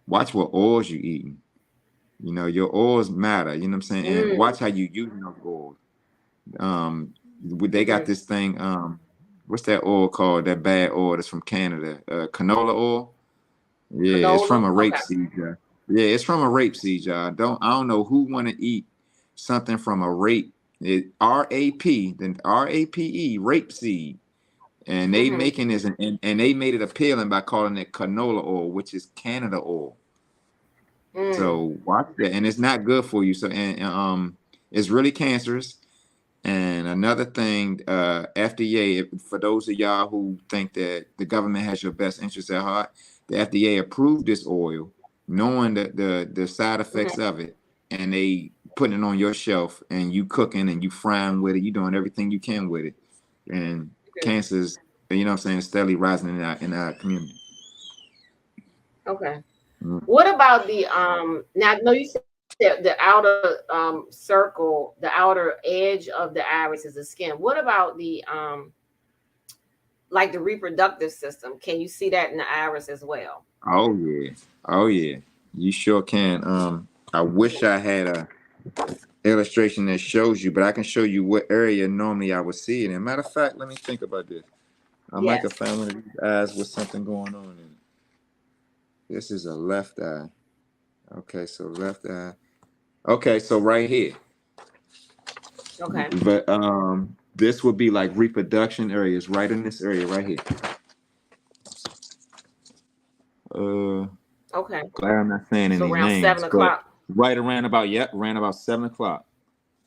Speaker 2: Watch what oils you eating. Your oils matter. You know what I'm saying? And
Speaker 1: Mm.
Speaker 2: watch how you use those oils. They got
Speaker 1: Hmm.
Speaker 2: this thing. What's that oil called? That bad oil that's from Canada. Canola oil. Yeah, it's from
Speaker 1: Canola.
Speaker 2: a
Speaker 1: Okay.
Speaker 2: rapeseed, y'all. Yeah, it's from a rapeseed, y'all. I don't know who want to eat something from a rape. RAP, then RAPE, rapeseed. And they
Speaker 1: Hmm.
Speaker 2: making this and they made it appealing by calling it canola oil, which is Canada oil.
Speaker 1: Mm.
Speaker 2: So watch that. And it's not good for you. So and it's really cancerous. And another thing, FDA, for those of y'all who think that the government has your best interest at heart, the FDA approved this oil, knowing the side effects
Speaker 1: Hmm.
Speaker 2: of it, and they putting it on your shelf, and you cooking and you frying with it, you doing everything you can with it, and
Speaker 1: Hmm.
Speaker 2: cancers, what I'm saying, steadily rising in our community.
Speaker 1: Okay.
Speaker 2: Mm.
Speaker 1: What about the now I know you said the outer circle, the outer edge of the iris is the skin. What about the like the reproductive system? Can you see that in the iris as well?
Speaker 2: Oh yeah, oh yeah, you sure can. I wish I had a illustration that shows you, but I can show you what area normally I would see it in. Matter of fact, let me think about this. I might have
Speaker 1: Yes.
Speaker 2: found one of these eyes with something going on in it. This is a left eye. Okay, so left eye. Okay, so right here.
Speaker 1: Okay.
Speaker 2: But this would be like reproduction areas right in this area right here. Uh
Speaker 1: Okay.
Speaker 2: Glad I'm not saying
Speaker 1: So
Speaker 2: any
Speaker 1: around seven
Speaker 2: names, but
Speaker 1: o'clock.
Speaker 2: right around about, yep, around about 7 o'clock.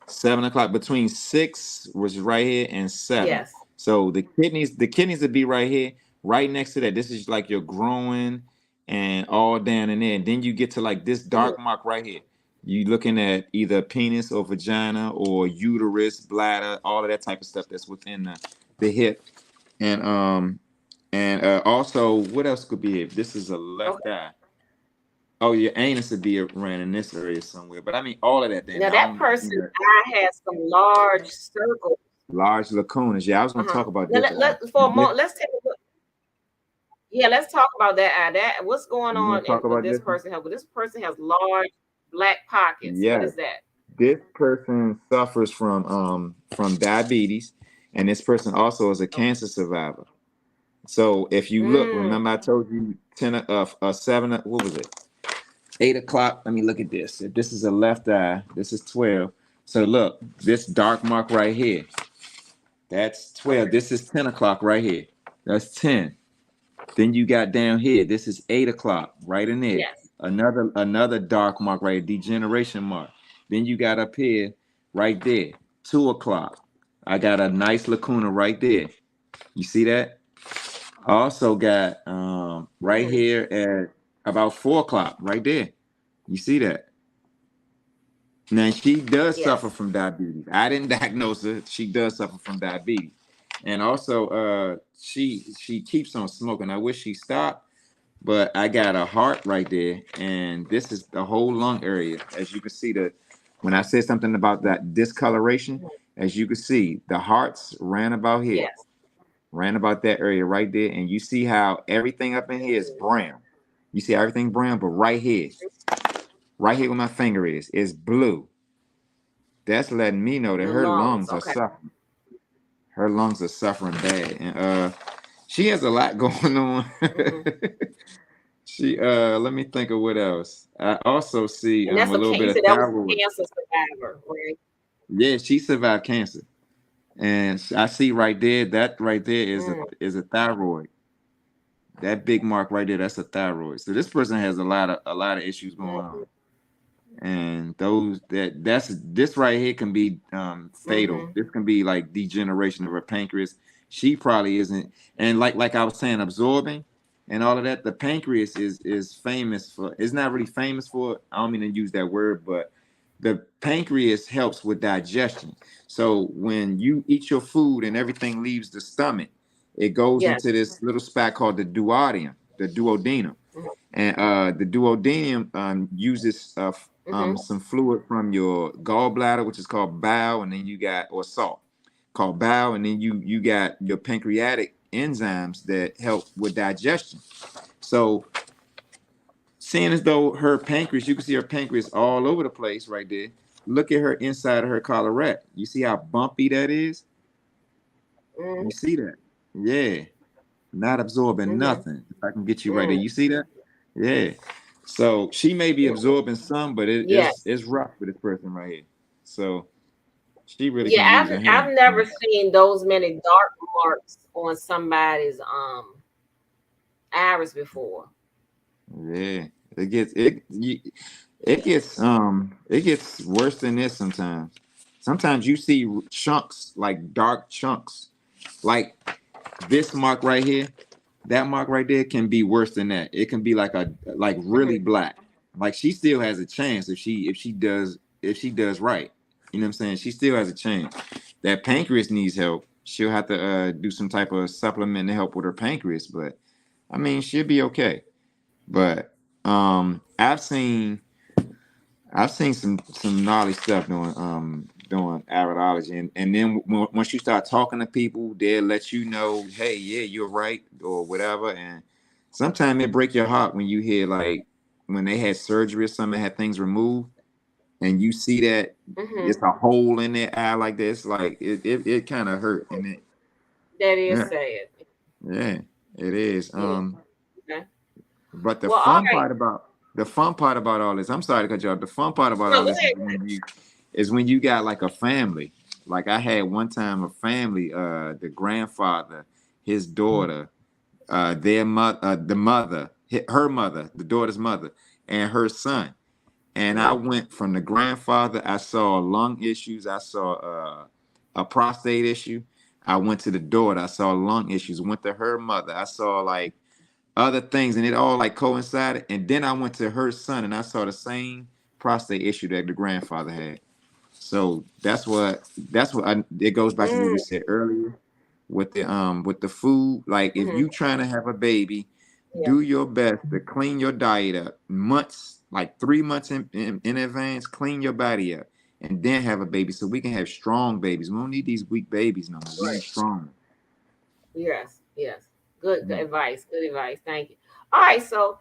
Speaker 2: 7 o'clock between 6 was right here and 7.
Speaker 1: Yes.
Speaker 2: So the kidneys would be right here, right next to that. This is like your growing and all down in there. And then you get to like this
Speaker 1: Hmm.
Speaker 2: dark mark right here. You looking at either penis or vagina or uterus, bladder, all of that type of stuff that's within the hip. And also what else could be it? This is a left
Speaker 1: Okay.
Speaker 2: eye. Oh, your anus would be around in this area somewhere. But I mean all of that then.
Speaker 1: Now
Speaker 2: I
Speaker 1: that
Speaker 2: don't,
Speaker 1: person's eye has some large circles.
Speaker 2: large lacunas. Yeah, I was going to
Speaker 1: Uh-huh.
Speaker 2: talk about
Speaker 1: Now
Speaker 2: this eye.
Speaker 1: for a
Speaker 2: This,
Speaker 1: moment, let's take a look. Yeah, let's talk about that eye. That what's going
Speaker 2: you want
Speaker 1: on
Speaker 2: to talk
Speaker 1: with
Speaker 2: about
Speaker 1: this
Speaker 2: this one?
Speaker 1: person? Well, this person has large black pockets. What
Speaker 2: Yes.
Speaker 1: is that?
Speaker 2: This person suffers from diabetes, and this person also is a
Speaker 1: Okay.
Speaker 2: cancer survivor. So if you look,
Speaker 1: Mm.
Speaker 2: remember I told you 7, what was it? 8 o'clock. Let me look at this. If this is a left eye, this is 12. So look, this dark mark right here, that's 12.
Speaker 1: Okay.
Speaker 2: This is 10 o'clock right here. That's 10. Then you got down here. This is 8 o'clock, right in there.
Speaker 1: Yes.
Speaker 2: Another dark mark, right? Degeneration mark. Then you got up here, right there, 2 o'clock. I got a nice lacuna right there. You see that? I also got right
Speaker 1: Mm,
Speaker 2: here at about 4 o'clock, right there. You see that? Now she does suffer
Speaker 1: yes.
Speaker 2: from diabetes. I didn't diagnose her. She does suffer from diabetes, and also she keeps on smoking. I wish she stopped, but I got a heart right there, and this is the whole lung area. As you can see, the when I said something about that discoloration,
Speaker 1: Mm,
Speaker 2: as you can see, the hearts ran about here,
Speaker 1: yes.
Speaker 2: ran about that area right there, and you see how everything up in here is
Speaker 1: Mm,
Speaker 2: brown. You see everything brown, but right here where my finger is blue. That's letting me know that
Speaker 1: the
Speaker 2: her
Speaker 1: lungs.
Speaker 2: lungs are
Speaker 1: Okay.
Speaker 2: suffering. Her lungs are suffering bad, and she has a lot going on.
Speaker 1: Hmm.
Speaker 2: She let me think of what else. I also see
Speaker 1: And
Speaker 2: a
Speaker 1: that's
Speaker 2: little
Speaker 1: you
Speaker 2: bit
Speaker 1: said
Speaker 2: of
Speaker 1: that was a
Speaker 2: thyroid.
Speaker 1: cancer survivor, right?
Speaker 2: Yeah, she survived cancer, and I see right there that right there
Speaker 1: Mm,
Speaker 2: is a thyroid. That big mark right there, that's a thyroid. So this person has a lot of issues going on.
Speaker 1: mm,
Speaker 2: And those that's this right here can be fatal.
Speaker 1: mm-hmm.
Speaker 2: This can be like degeneration of her pancreas. She probably isn't, and like I was saying, absorbing and all of that. The pancreas is famous for. It's not really famous for. I don't mean to use that word, but the pancreas helps with digestion. So when you eat your food and everything leaves the stomach, it goes
Speaker 1: Yes.
Speaker 2: into this little spot called the duodenum,
Speaker 1: Mm-hmm.
Speaker 2: and the duodenum uses
Speaker 1: Mm-hmm.
Speaker 2: some fluid from your gallbladder, which is called bile, and then you got or salt called bile, and then you got your pancreatic enzymes that help with digestion. So, seeing as though her pancreas, you can see her pancreas all over the place right there. Look at her inside of her collarette. You see how bumpy that is? You see that? Yeah, not absorbing
Speaker 1: Mm-hmm.
Speaker 2: nothing. If I can get you right there,
Speaker 1: Mm,
Speaker 2: you see that? Yeah. So she may be absorbing some, but
Speaker 1: yes.
Speaker 2: it's rough for this person right here. So she really
Speaker 1: Yeah,
Speaker 2: can use her
Speaker 1: I've
Speaker 2: hand.
Speaker 1: never seen those many dark marks on somebody's iris before.
Speaker 2: Yeah, it gets worse than this sometimes. Sometimes you see chunks like dark chunks, like this mark right here. That mark right there can be worse than that. It can be like really
Speaker 1: Hmm.
Speaker 2: black. Like she still has a chance if she does right. You know what I'm saying? She still has a chance. That pancreas needs help. She'll have to do some type of supplement to help with her pancreas, but I mean she'll be okay. But I've seen some gnarly stuff doing iridology, and then once you start talking to people, they'll let you know, hey, yeah, you're right or whatever. And sometimes it break your heart when you hear like when they had surgery or something, had things removed, and you see that
Speaker 1: Hmm.
Speaker 2: it's a hole in their eye like this, like it kind of hurt, and it
Speaker 1: That is
Speaker 2: yeah
Speaker 1: sad.
Speaker 2: yeah it is.
Speaker 1: Yeah. Okay.
Speaker 2: But
Speaker 1: Well, all right.
Speaker 2: the fun part about all this, I'm sorry to cut you off. The fun part about
Speaker 1: No,
Speaker 2: all
Speaker 1: go
Speaker 2: this
Speaker 1: ahead.
Speaker 2: is when you got like a family. Like I had one time a family, the grandfather, his daughter, their mother, the mother, her mother, the daughter's mother, and her son. And I
Speaker 1: Mm-hmm.
Speaker 2: went from the grandfather. I saw lung issues. I saw a prostate issue. I went to the daughter. I saw lung issues. Went to her mother. I saw like other things, and it all like coincided. And then I went to her son, and I saw the same prostate issue that the grandfather had. So it goes back to what we
Speaker 1: Mm,
Speaker 2: said earlier with the food. Like if
Speaker 1: mm-hmm.
Speaker 2: you trying to have a baby,
Speaker 1: Yeah.
Speaker 2: do your best to clean your diet up months, like 3 months in advance. Clean your body up, and then have a baby so we can have strong babies. We don't need these weak babies no more. We need
Speaker 1: Right.
Speaker 2: strong.
Speaker 1: Yes. Yes. Good. Good
Speaker 2: Yeah.
Speaker 1: advice. Good advice. Thank you. All right. So,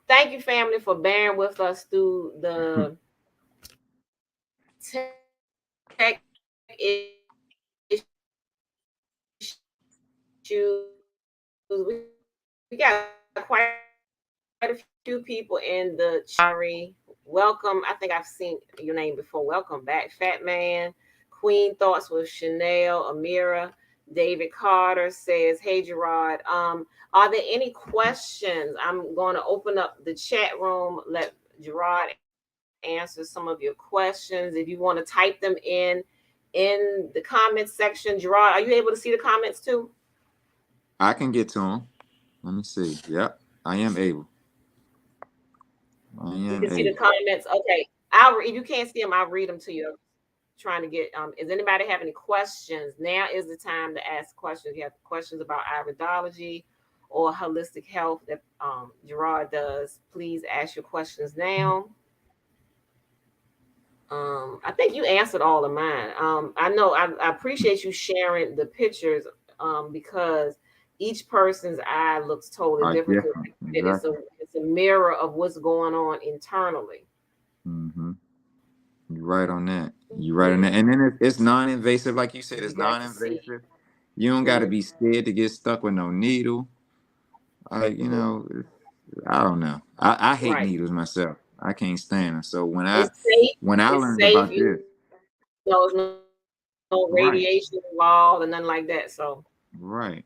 Speaker 1: thank you, family, for bearing with us through the tech issues. We got quite a few people in the Shari. Welcome. I think I've seen your name before. Welcome back, Fat Man. Queen Thoughts with Chanel, Amira. David Carter says, "Hey Gerard, are there any questions? I'm going to open up the chat room. Let Gerard answer some of your questions. If you want to type them in the comments section, Gerard, are you able to see the comments too?
Speaker 2: I can get to them. Let me see. Yep, I am able. I
Speaker 1: You
Speaker 2: am
Speaker 1: can see the
Speaker 2: able.
Speaker 1: comments. Okay, if you can't see them, I'll read them to you. Trying to get Is anybody have any questions? Now is the time to ask questions. You have questions about iridology or holistic health that Gerard does, please ask your questions now. I think you answered all of mine. I know I appreciate you sharing the pictures, because each person's eye looks totally different. 'Cause
Speaker 2: Different.
Speaker 1: it's a
Speaker 2: Exactly.
Speaker 1: it's a mirror of what's going on internally.
Speaker 2: Mm-hmm. You're right on that. You're right on
Speaker 1: Yeah,
Speaker 2: that. And then it's non-invasive, like you said.
Speaker 1: you
Speaker 2: It's
Speaker 1: got to see.
Speaker 2: non-invasive. You don't got to
Speaker 1: Mm-hmm.
Speaker 2: be scared to get stuck with no needle. Like I don't know. I hate
Speaker 1: Right.
Speaker 2: needles myself. I can't stand them. So
Speaker 1: It's safe.
Speaker 2: when I
Speaker 1: It's
Speaker 2: learned
Speaker 1: safe.
Speaker 2: about this,
Speaker 1: There's no radiation
Speaker 2: right,
Speaker 1: involved and nothing like that. So,
Speaker 2: right,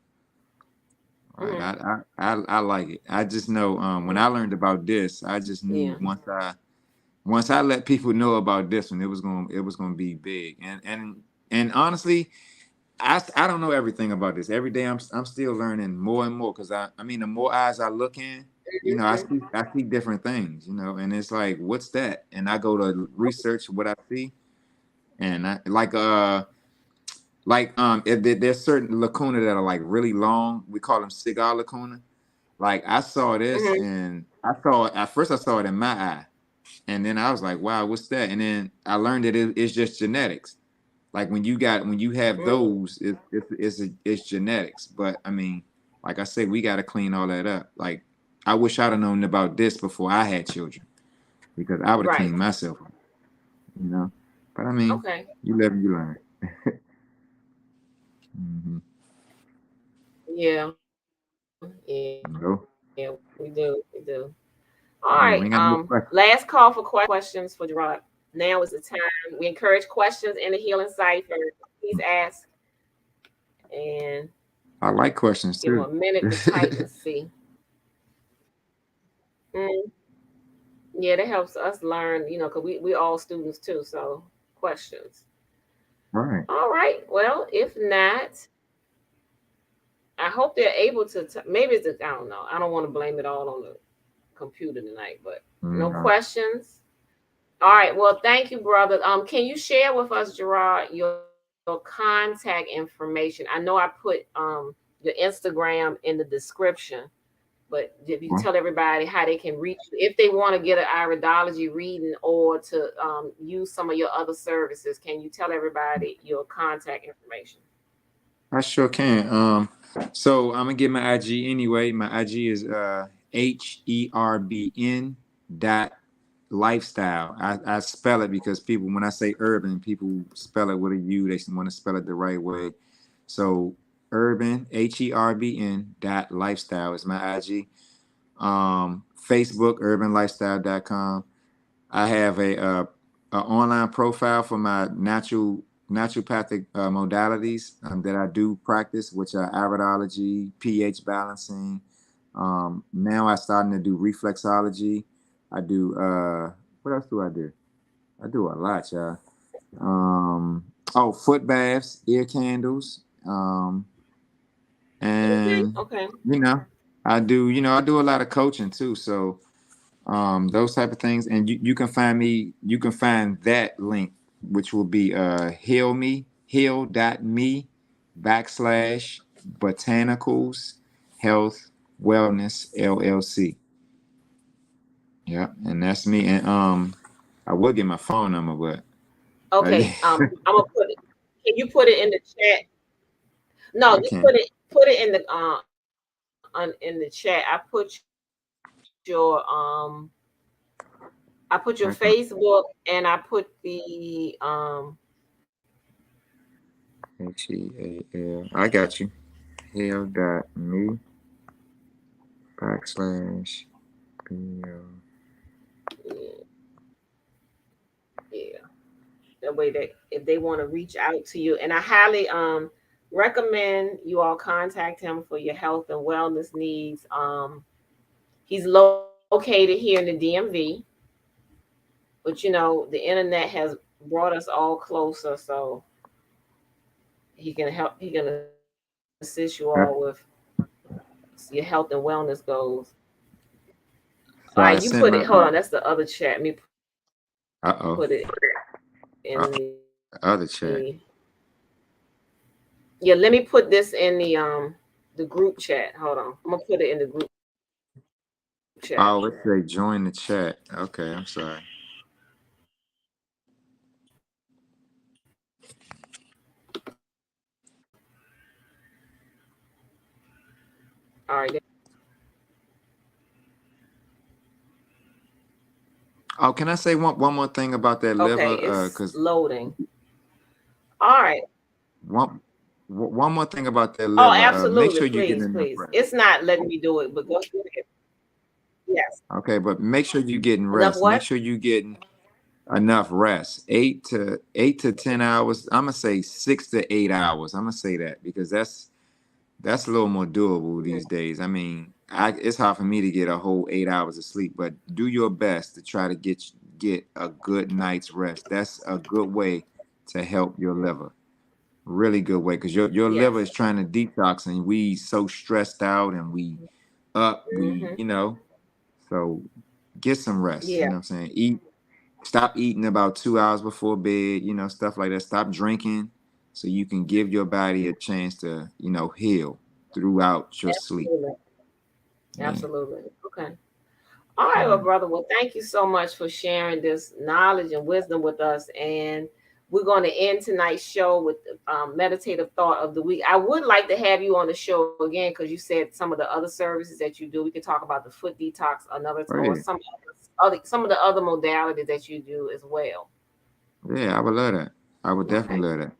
Speaker 2: right.
Speaker 1: mhm.
Speaker 2: I like it. I just know when I
Speaker 1: Mhm.
Speaker 2: learned about this, I just knew
Speaker 1: Yeah.
Speaker 2: once I let people know about this one, it was gonna be big. And honestly, I don't know everything about this. Every day I'm still learning more and more because I mean the more eyes I look in,
Speaker 1: Mhm.
Speaker 2: I see different things, and it's like what's that? And I go to research what I see, and I if there's certain lacuna that are like really long. We call them cigar lacuna. Like I saw this
Speaker 1: Mhm.
Speaker 2: and at first I saw it in my eye, and then I was like, wow, what's that? And then I learned that it's just genetics. Like when you have
Speaker 1: Mm.
Speaker 2: those, it's genetics. But I mean, like I said, we got to clean all that up. Like I wish I'd have known about this before I had children because I would have
Speaker 1: Right.
Speaker 2: cleaned myself up, you know. But I mean,
Speaker 1: Okay.
Speaker 2: you live and you learn. Hmm.
Speaker 1: Yeah. Yeah.
Speaker 2: No,
Speaker 1: We do. We do. All right.
Speaker 2: you ain't got no question.
Speaker 1: Last call for questions for Gerard. Now is the time. We encourage questions in the Healing Cipher. Please ask, and
Speaker 2: I like questions
Speaker 1: give them
Speaker 2: too.
Speaker 1: a minute to type and see. Mm. Yeah, that helps us learn. Because we all students too. So questions.
Speaker 2: Right.
Speaker 1: All right. Well, if not, I hope they're able to. Maybe I don't know. I don't want to blame it all on the computer tonight, but no
Speaker 2: Hmm.
Speaker 1: questions. All right. Well, thank you, brother. Can you share with us, Gerard, your contact information? I know I put your Instagram in the description, but if you tell everybody how they can reach you if they want to get an iridology reading or to use some of your other services, can you tell everybody your contact information?
Speaker 2: I sure can. So I'm gonna get my IG anyway. My IG is HERBN dot lifestyle. I spell it because people when I say urban, people spell it with a U. They want to spell it the right way. So urban HERBN dot lifestyle is my IG. Facebook urbanlifestyle.com. I have a online profile for my naturopathic modalities that I do practice, which are iridology, pH balancing. Now I'm starting to do reflexology. I do what else do I do? I do a lot, y'all. Foot baths, ear candles,
Speaker 1: Okay.
Speaker 2: and
Speaker 1: Okay.
Speaker 2: you know, I do a lot of coaching too. So those type of things, and you can find that link, which will be heal.me / botanicals health wellness LLC. Yeah, and that's me. And I will get my phone number, but
Speaker 1: Okay. I'm gonna put it. Can you put it in the chat? No,
Speaker 2: I
Speaker 1: just
Speaker 2: can't.
Speaker 1: put it in the in the chat. I put your
Speaker 2: I can.
Speaker 1: Facebook and I put the
Speaker 2: HEAL. I got you. Heal.me / BL.
Speaker 1: yeah, the way that if they want to reach out to you, and I highly recommend you all contact him for your health and wellness needs. He's located here in the DMV, but the internet has brought us all closer, so he can assist you all with your health and wellness goals. All right,
Speaker 2: So
Speaker 1: you
Speaker 2: I
Speaker 1: put
Speaker 2: sent
Speaker 1: it.
Speaker 2: my
Speaker 1: Hold on, that's the other chat. Let me put it
Speaker 2: uh-oh.
Speaker 1: in
Speaker 2: Other chat.
Speaker 1: yeah. Let me put this in the group chat. Hold on, I'm gonna put it in the group chat.
Speaker 2: Oh, let's say join the chat. Okay, I'm sorry.
Speaker 1: All right.
Speaker 2: Oh, can I say one more thing about that
Speaker 1: Okay,
Speaker 2: liver?
Speaker 1: it's
Speaker 2: Because
Speaker 1: loading. All right.
Speaker 2: one more thing about that
Speaker 1: Oh,
Speaker 2: liver. Make
Speaker 1: absolutely.
Speaker 2: sure you're getting
Speaker 1: Please,
Speaker 2: enough
Speaker 1: please.
Speaker 2: rest.
Speaker 1: It's not letting me do it, but go ahead. Yes.
Speaker 2: Okay, but make sure you're getting
Speaker 1: Enough
Speaker 2: rest. Make
Speaker 1: what?
Speaker 2: sure you're getting enough rest. 8 to 10 hours. I'm gonna say 6 to 8 hours. I'm gonna say that because that's a little more doable these
Speaker 1: Mhm.
Speaker 2: days. I mean, it's hard for me to get a whole 8 hours of sleep, but do your best to try to get a good night's rest. That's a good way to help your liver. Really good way because your liver is
Speaker 1: Yes.
Speaker 2: trying to detox, and we so stressed out and we up. We
Speaker 1: Hmm.
Speaker 2: so get some rest. You
Speaker 1: Yeah.
Speaker 2: know what I'm saying? Stop eating about 2 hours before bed. Stuff like that. Stop drinking so you can give your body a chance to heal throughout your sleep.
Speaker 1: Absolutely.
Speaker 2: Yeah.
Speaker 1: Absolutely. Okay. All right, well,
Speaker 2: Yeah.
Speaker 1: brother. Well, thank you so much for sharing this knowledge and wisdom with us. And we're going to end tonight's show with the meditative thought of the week. I would like to have you on the show again because you said some of the other services that you do. We could talk about the foot detox another,
Speaker 2: Oh
Speaker 1: or
Speaker 2: yeah.
Speaker 1: some of the other modalities that you do as well.
Speaker 2: Yeah, I would love that. I would definitely
Speaker 1: Okay.
Speaker 2: love that.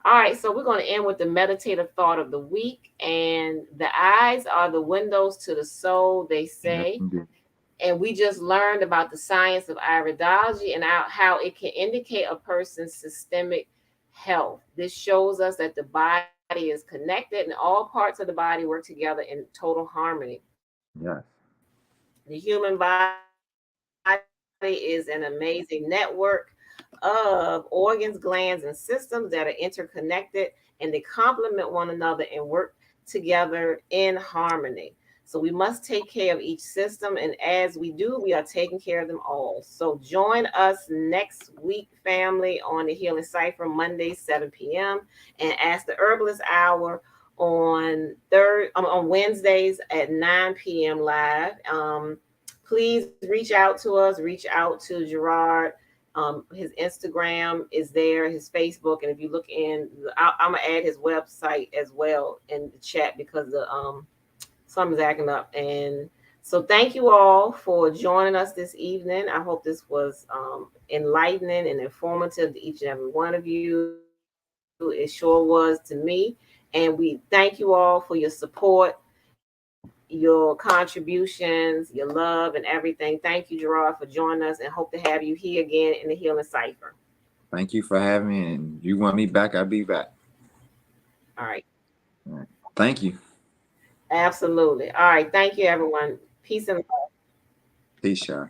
Speaker 1: All right, so we're going to end with the meditative thought of the week. And the eyes are the windows to the soul, they
Speaker 2: Yes,
Speaker 1: say.
Speaker 2: indeed.
Speaker 1: And we just learned about the science of iridology and how it can indicate a person's systemic health. This shows us that the body is connected and all parts of the body work together in total harmony.
Speaker 2: Yes.
Speaker 1: The human body is an amazing network of organs, glands, and systems that are interconnected, and they complement one another and work together in harmony. So we must take care of each system, and as we do, we are taking care of them all. So join us next week, family, on the Healing Cypher, Monday, 7 p.m., and Ask the Herbalist Hour on Wednesdays at 9 p.m. live. Please reach out to us. Reach out to Gerard. His Instagram is there, his Facebook, and if you look I'm gonna add his website as well in the chat because the something's acting up. And so, thank you all for joining us this evening. I hope this was enlightening and informative to each and every one of you. It sure was to me. And we thank you all for your support, your contributions, your love, and everything. Thank you, Gerard, for joining us, and hope to have you here again in the Healing Cipher.
Speaker 2: Thank you for having me, and you want me back, I'll be back.
Speaker 1: All right.
Speaker 2: All right. Thank you.
Speaker 1: Absolutely. All right. Thank you, everyone. Peace and love.
Speaker 2: Peace, y'all.